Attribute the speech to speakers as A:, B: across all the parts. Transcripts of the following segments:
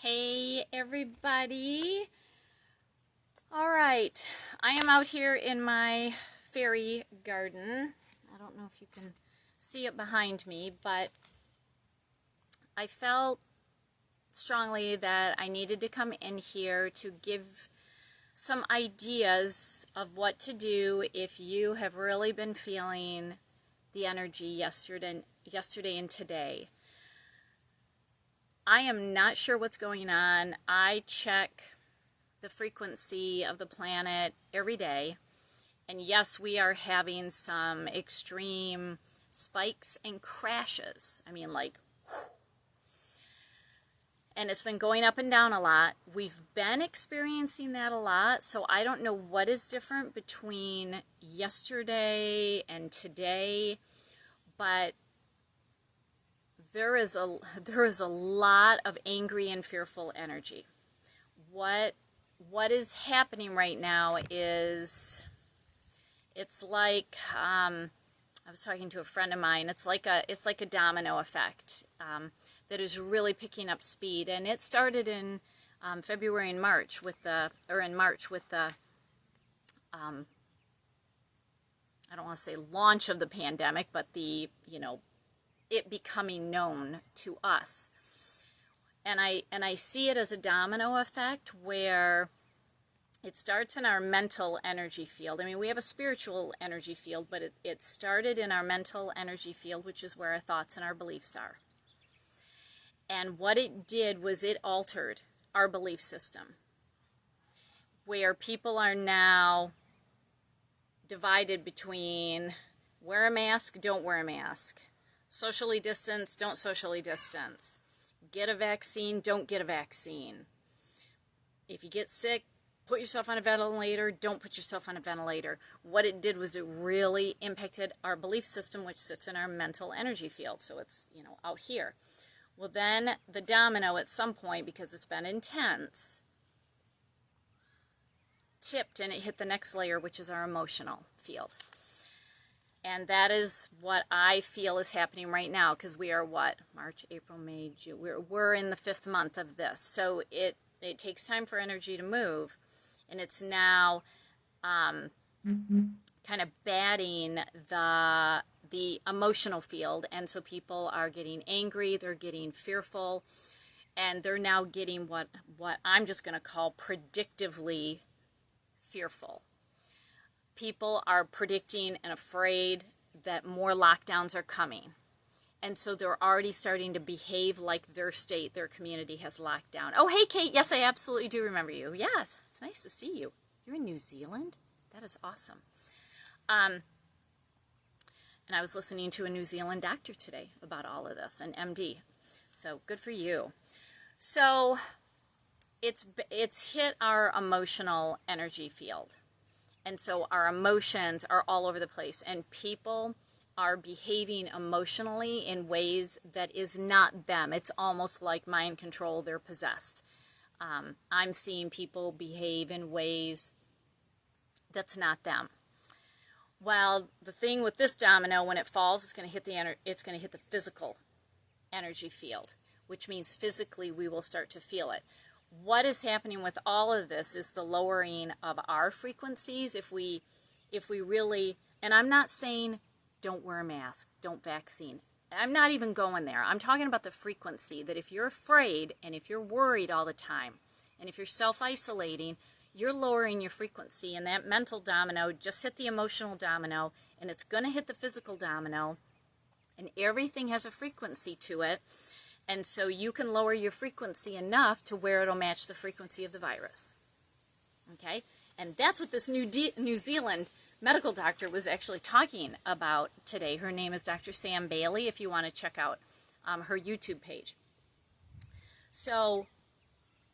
A: Hey everybody. All right, I am out here in my fairy garden. I don't know if you can see it behind me, but I felt strongly that I needed to come in here to give some ideas of what to do if you have really been feeling the energy yesterday and today. I am not sure what's going on. I check the frequency of the planet every day. And yes, we are having some extreme spikes and crashes. I mean, like, whew. And it's been going up and down a lot. We've been experiencing that a lot. So I don't know what is different between yesterday and today, but there is a lot of angry and fearful energy. What is happening right now is, it's like I was talking to a friend of mine. It's like a domino effect that is really picking up speed, and it started in February and March with the I don't want to say launch of the pandemic, but the it becoming known to us. And I see it as a domino effect where it starts in our mental energy field. I mean, we have a spiritual energy field, but it started in our mental energy field, which is where our thoughts and our beliefs are. And what it did was it altered our belief system, where people are now divided between wear a mask, don't wear a mask, socially distance, don't socially distance, get a vaccine, don't get a vaccine. If you get sick, put yourself on a ventilator, don't put yourself on a ventilator. What it did was it really impacted our belief system, which sits in our mental energy field. So it's, out here. Well, then the domino at some point, because it's been intense, tipped and it hit the next layer, which is our emotional field. And that is what I feel is happening right now, because we are March, April, May, June. We're in the 5th month of this. So it takes time for energy to move. And it's now kind of batting the emotional field. And so people are getting angry, they're getting fearful, and they're now getting what I'm just going to call predictively fearful. People are predicting and afraid that more lockdowns are coming. And so they're already starting to behave like their state, their community has locked down. Oh, hey, Kate. Yes, I absolutely do remember you. Yes, it's nice to see you. You're in New Zealand? That is awesome. And I was listening to a New Zealand doctor today about all of this, an MD. So good for you. So it's hit our emotional energy field. And so our emotions are all over the place, and people are behaving emotionally in ways that is not them. It's almost like mind control, they're possessed. I'm seeing people behave in ways that's not them. Well, the thing with this domino, when it falls, it's going to hit the physical energy field, which means physically we will start to feel it. What is happening with all of this is the lowering of our frequencies. If we really, and I'm not saying don't wear a mask, don't vaccine. I'm not even going there. I'm talking about the frequency, that if you're afraid and if you're worried all the time and if you're self-isolating, you're lowering your frequency, and that mental domino just hit the emotional domino, and it's going to hit the physical domino, and everything has a frequency to it. And so you can lower your frequency enough to where it'll match the frequency of the virus. Okay? And that's what this New Zealand medical doctor was actually talking about today. Her name is Dr. Sam Bailey, if you want to check out her YouTube page. So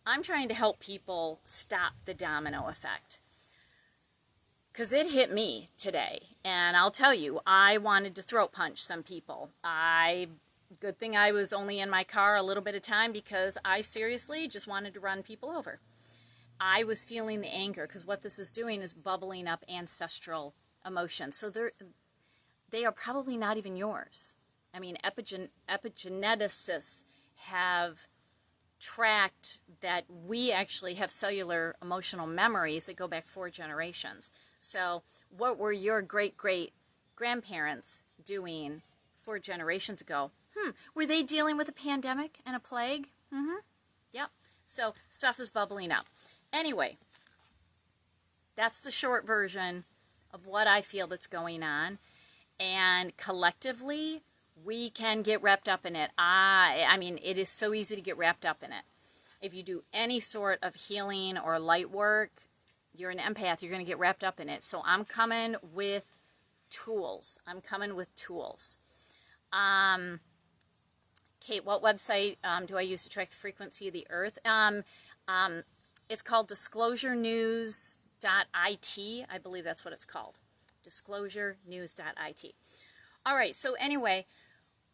A: I'm trying to help people stop the domino effect, because it hit me today. And I'll tell you, I wanted to throat punch some people. Good thing I was only in my car a little bit of time, because I seriously just wanted to run people over. I was feeling the anger, because what this is doing is bubbling up ancestral emotions. So they are probably not even yours. I mean, epigeneticists have tracked that we actually have cellular emotional memories that go back 4 generations. So what were your great-great-grandparents doing 4 generations ago? Were they dealing with a pandemic and a plague? Yep. So stuff is bubbling up. Anyway, that's the short version of what I feel that's going on. And collectively, we can get wrapped up in it. I mean, it is so easy to get wrapped up in it. If you do any sort of healing or light work, you're an empath, you're going to get wrapped up in it. So I'm coming with tools. Kate, what website do I use to track the frequency of the earth? It's called disclosurenews.it. I believe that's what it's called. Disclosurenews.it. All right, so anyway,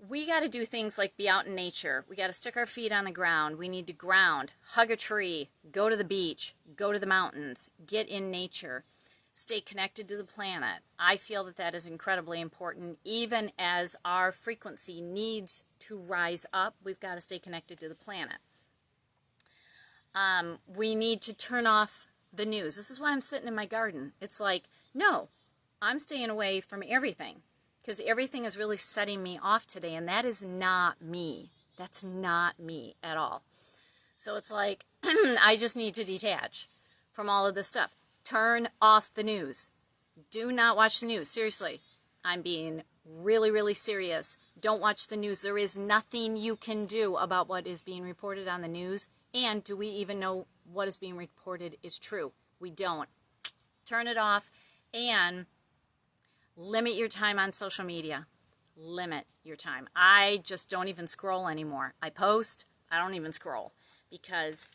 A: we got to do things like be out in nature. We got to stick our feet on the ground. We need to ground, hug a tree, go to the beach, go to the mountains, get in nature, stay connected to the planet. I feel that that is incredibly important. Even as our frequency needs to rise up, we've got to stay connected to the planet. We need to turn off the news. This is why I'm sitting in my garden. It's like, no, I'm staying away from everything because everything is really setting me off today, and that is not me. That's not me at all. So it's like I just need to detach from all of this stuff. Turn off the news. Do not watch the news. Seriously, I'm being really, really serious. Don't watch the news. There is nothing you can do about what is being reported on the news. And do we even know what is being reported is true? We don't. Turn it off and limit your time on social media. Limit your time. I just don't even scroll anymore. I post, I don't even scroll because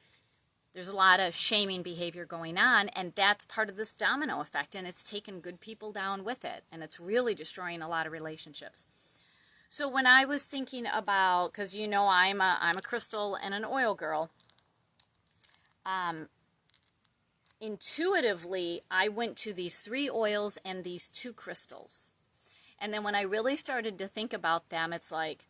A: there's a lot of shaming behavior going on, and that's part of this domino effect, and it's taken good people down with it, and it's really destroying a lot of relationships. So when I was thinking about, because you know I'm a crystal and an oil girl, intuitively, I went to these 3 oils and these 2 crystals. And then when I really started to think about them, it's like,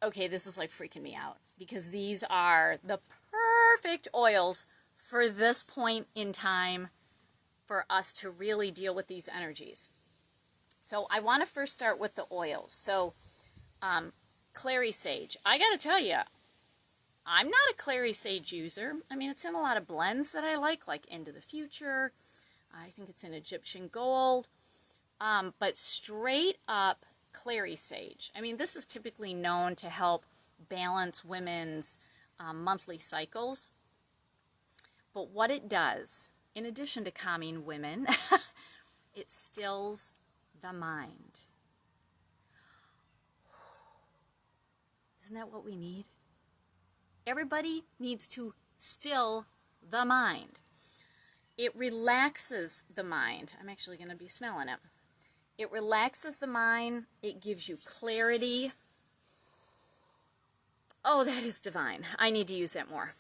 A: okay, this is like freaking me out because these are the perfect oils for this point in time for us to really deal with these energies. So I want to first start with the oils. So clary sage. I got to tell you, I'm not a clary sage user. I mean, it's in a lot of blends that I like Into the Future. I think it's in Egyptian Gold. But straight up clary sage. I mean, this is typically known to help balance women's monthly cycles. But what it does, in addition to calming women, it stills the mind. Isn't that what we need? Everybody needs to still the mind. It relaxes the mind. I'm actually going to be smelling it. It relaxes the mind. It gives you clarity. Oh, that is divine. I need to use that more.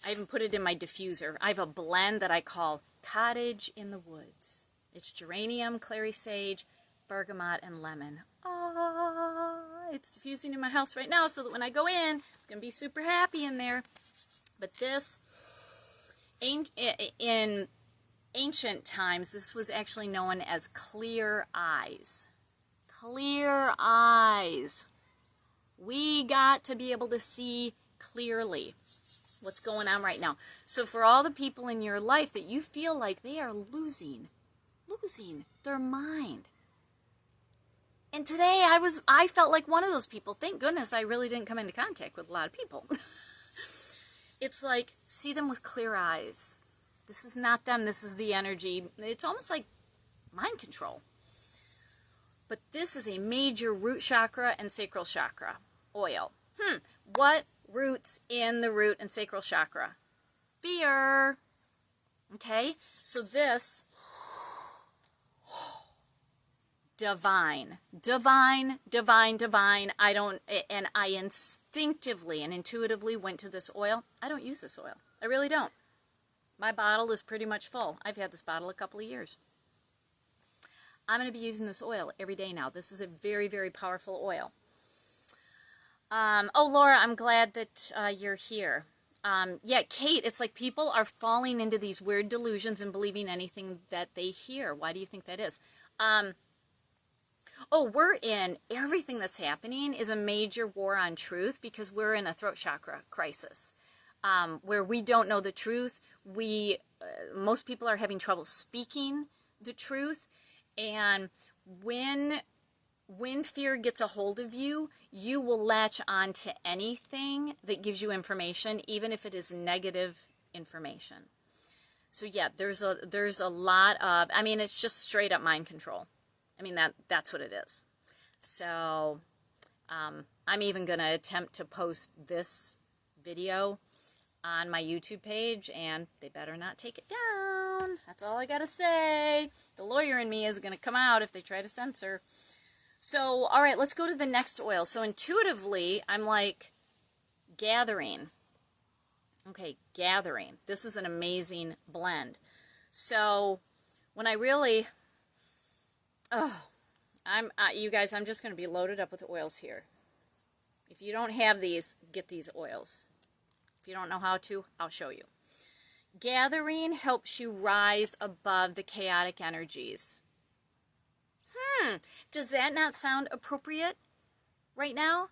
A: I even put it in my diffuser. I have a blend that I call Cottage in the Woods. It's geranium, clary sage, bergamot, and lemon. It's diffusing in my house right now so that when I go in, it's going to be super happy in there. But this, in ancient times, this was actually known as clear eyes. Clear eyes. We got to be able to see clearly what's going on right now. So for all the people in your life that you feel like they are losing their mind. And today I felt like one of those people. Thank goodness I really didn't come into contact with a lot of people. It's like, see them with clear eyes. This is not them. This is the energy. It's almost like mind control. But this is a major root chakra and sacral chakra oil. What roots in the root and sacral chakra? Fear. Okay? So this, divine. Divine, divine, divine. I instinctively and intuitively went to this oil. I don't use this oil. I really don't. My bottle is pretty much full. I've had this bottle a couple of years. I'm going to be using this oil every day now. This is a very, very powerful oil. Oh, Laura, I'm glad that you're here. Yeah, Kate, it's like people are falling into these weird delusions and believing anything that they hear. Why do you think that is? Oh, everything that's happening is a major war on truth because we're in a throat chakra crisis where we don't know the truth. Most people are having trouble speaking the truth. And when fear gets a hold of you, you will latch on to anything that gives you information, even if it is negative information. So yeah, there's a lot of, I mean, it's just straight up mind control. I mean, that's what it is. So I'm even going to attempt to post this video on my YouTube page, and they better not take it down. That's all I got to say. The lawyer in me is going to come out if they try to censor. So, all right, let's go to the next oil. So intuitively, I'm like, gathering. Okay, gathering. This is an amazing blend. So when I really, you guys, I'm just going to be loaded up with oils here. If you don't have these, get these oils. If you don't know how to, I'll show you. Gathering helps you rise above the chaotic energies. Does that not sound appropriate right now?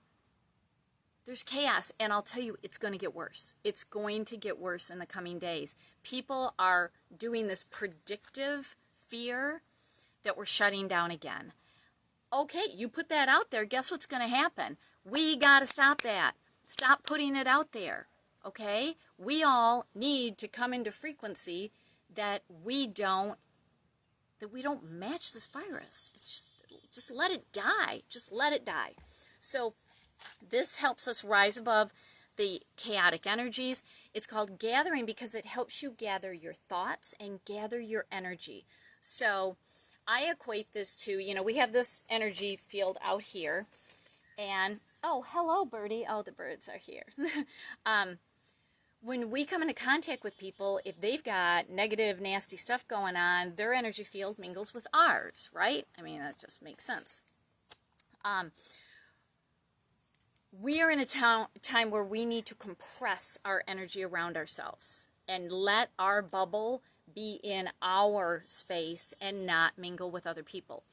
A: There's chaos, and I'll tell you, it's going to get worse. It's going to get worse in the coming days. People are doing this predictive fear that we're shutting down again. Okay, you put that out there, guess what's going to happen? We got to stop that. Stop putting it out there, okay? We all need to come into frequency that we don't match this virus. It's just let it die. Just let it die. So this helps us rise above the chaotic energies. It's called gathering because it helps you gather your thoughts and gather your energy. So I equate this to, we have this energy field out here. And, oh, hello, birdie. Oh, the birds are here. When we come into contact with people, if they've got negative, nasty stuff going on, their energy field mingles with ours, right? I mean, that just makes sense. We are in a time where we need to compress our energy around ourselves and let our bubble be in our space and not mingle with other people.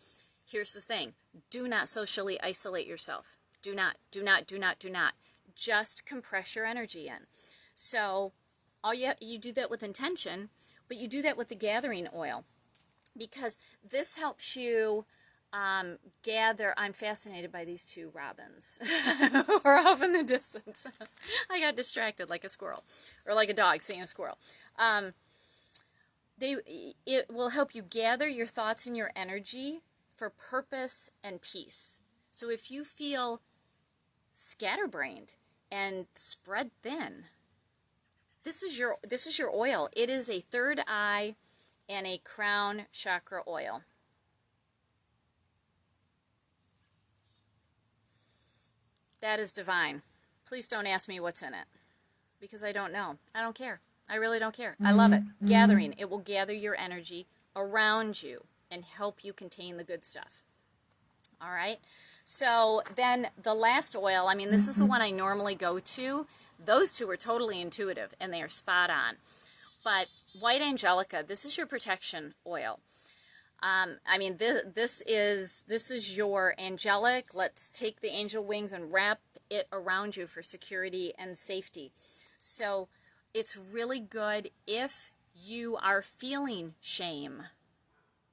A: Here's the thing. Do not socially isolate yourself. Do not. Just compress your energy in. So you do that with intention, but you do that with the gathering oil because this helps you gather. I'm fascinated by these two robins who are off in the distance. I got distracted like a squirrel or like a dog seeing a squirrel. It will help you gather your thoughts and your energy for purpose and peace. So if you feel scatterbrained and spread thin, this is your oil. It is a third eye and a crown chakra oil. That is divine. Please don't ask me what's in it because I don't know. I don't care. I really don't care. I love it. Gathering. It will gather your energy around you and help you contain the good stuff. All right. So then the last oil, I mean, this is the one I normally go to. Those two are totally intuitive and they are spot on. But white angelica, this is your protection oil. I mean, this is your angelic. Let's take the angel wings and wrap it around you for security and safety. So it's really good if you are feeling shame.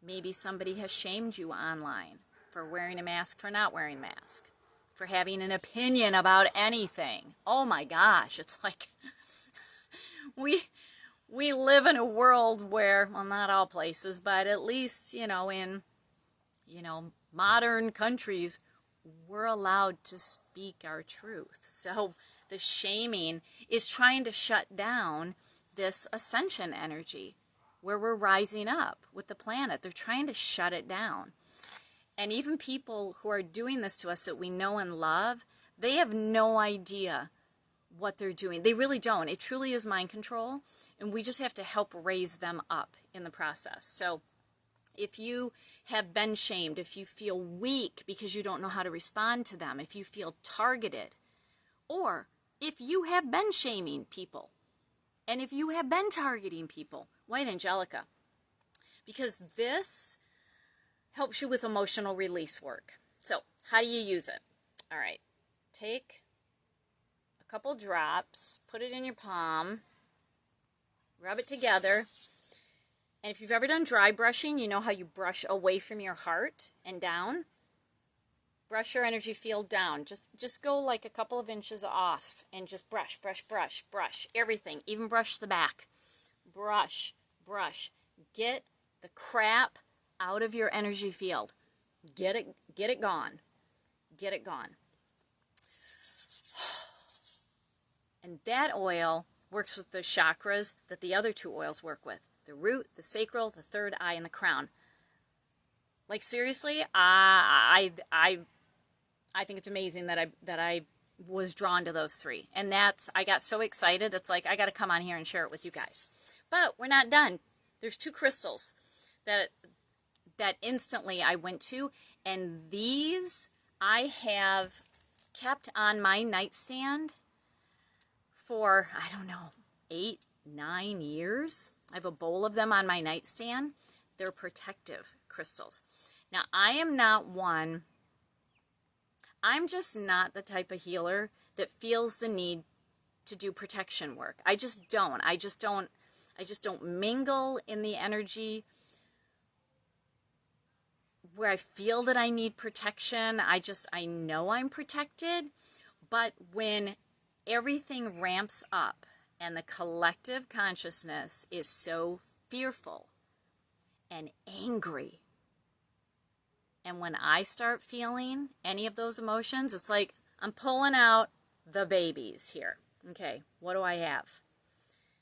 A: Maybe somebody has shamed you online for wearing a mask, for not wearing a mask, for having an opinion about anything. Oh my gosh, it's like we live in a world where, well, not all places, but at least, in, modern countries, we're allowed to speak our truth. So the shaming is trying to shut down this ascension energy where we're rising up with the planet. They're trying to shut it down. And even people who are doing this to us that we know and love, they have no idea what they're doing. They really don't. It truly is mind control, and we just have to help raise them up in the process. So if you have been shamed, if you feel weak because you don't know how to respond to them, if you feel targeted, Or if you have been shaming people, and if you have been targeting people, white angelica, because this helps you with emotional release work. So how do you use it? All right, take a couple drops, put it in your palm, rub it together. And if you've ever done dry brushing, you know how you brush away from your heart and down. Brush your energy field down. Just go like a couple of inches off and just brush, brush, brush, brush. Everything. Even brush the back. Brush, brush. Get the crap out of your energy field. Get it gone. Get it gone. And that oil works with the chakras that the other two oils work with. The root, the sacral, the third eye, and the crown. Like seriously, I think it's amazing that I was drawn to those three. And I got so excited, it's like I got to come on here and share it with you guys. But we're not done. There's two crystals that instantly I went to, and these I have kept on my nightstand for, I don't know, 8, 9 years. I have a bowl of them on my nightstand. They're protective crystals. Now, I'm just not the type of healer that feels the need to do protection work. I just don't mingle in the energy where I feel that I need protection. I know I'm protected, but when everything ramps up and the collective consciousness is so fearful and angry, and when I start feeling any of those emotions, it's like I'm pulling out the babies here. Okay, what do I have?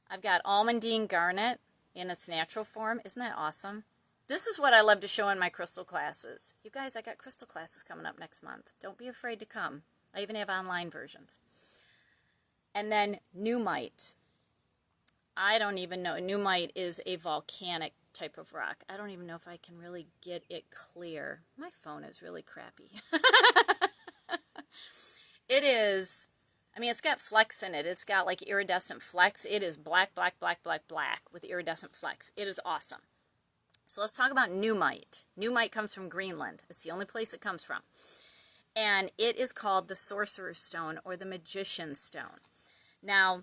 A: I've got almandine garnet in its natural form. Isn't that awesome? This is what I love to show in my crystal classes. You guys, I got crystal classes coming up next month. Don't be afraid to come. I even have online versions. And then Numite. I don't even know. Numite is a volcanic type of rock. I don't even know if I can really get it clear. My phone is really crappy. It is, I mean, it's got flecks in it. It's got like iridescent flecks. It is black, black, black, black, black with iridescent flecks. It is awesome. So let's talk about Numite. Numite comes from Greenland. It's the only place it comes from. And it is called the Sorcerer's Stone or the Magician's Stone. Now,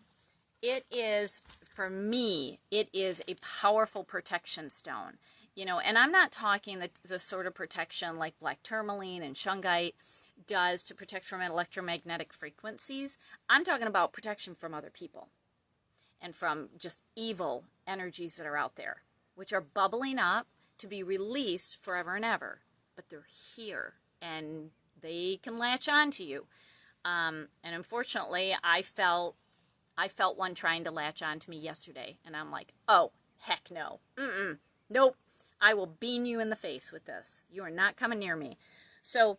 A: it is, for me, it is a powerful protection stone. You know, and I'm not talking the sort of protection like black tourmaline and shungite does to protect from electromagnetic frequencies. I'm talking about protection from other people and from just evil energies that are out there, which are bubbling up to be released forever and ever. But they're here, and they can latch on to you. And unfortunately, I felt one trying to latch on to me yesterday, and I'm like, oh, heck no. Nope. I will bean you in the face with this. You are not coming near me. So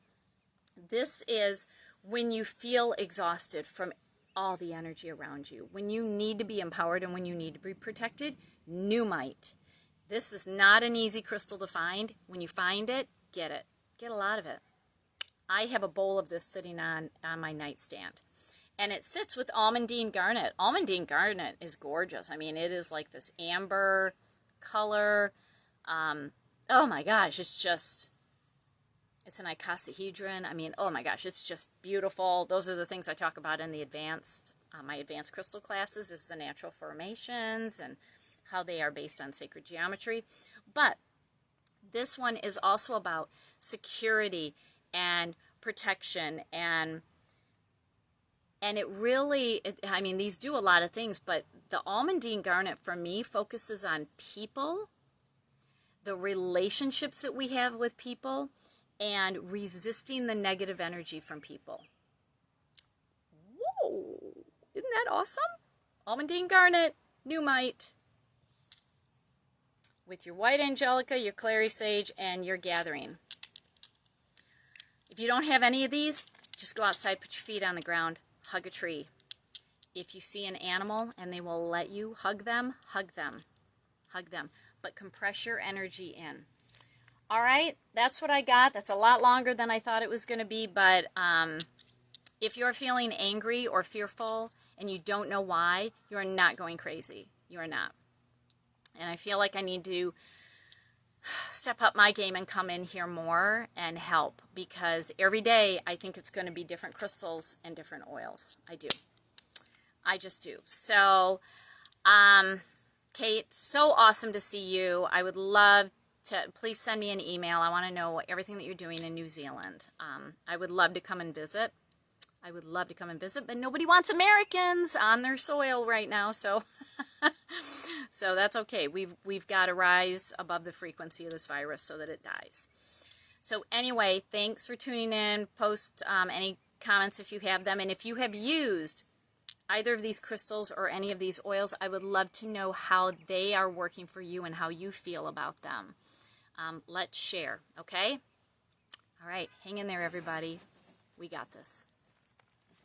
A: this is when you feel exhausted from all the energy around you, when you need to be empowered and when you need to be protected. Numite. This is not an easy crystal to find. When you find it, get it. Get a lot of it. I have a bowl of this sitting on my nightstand. And it sits with almandine garnet. Almandine garnet is gorgeous. I mean, it is like this amber color. Oh my gosh, it's an icosahedron. I mean, oh my gosh, it's just beautiful. Those are the things I talk about in the my advanced crystal classes, is the natural formations and how they are based on sacred geometry. But this one is also about security and protection, and it really, I mean, these do a lot of things, but the almandine garnet for me focuses on people, the relationships that we have with people, and resisting the negative energy from people. Whoa! Isn't that awesome? Almandine garnet, Numite, with your white angelica, your clary sage, and your gathering. If you don't have any of these, just go outside, put your feet on the ground, hug a tree. If you see an animal and they will let you hug them, hug them. Hug them. But compress your energy in. All right, that's what I got. That's a lot longer than I thought it was going to be, but If you're feeling angry or fearful and you don't know why, you are not going crazy. You are not. And I feel like I need to step up my game and come in here more and help, because every day I think it's going to be different crystals and different oils. I do. I just do. So, Kate, so awesome to see you. I would love to, please send me an email. I want to know everything that you're doing in New Zealand. I would love to come and visit. I would love to come and visit, but nobody wants Americans on their soil right now, so so that's okay. We've got to rise above the frequency of this virus so that it dies. So anyway, thanks for tuning in. Post any comments if you have them, and if you have used either of these crystals or any of these oils, I would love to know how they are working for you and how you feel about them. Let's share, okay? All right, hang in there, everybody. We got this.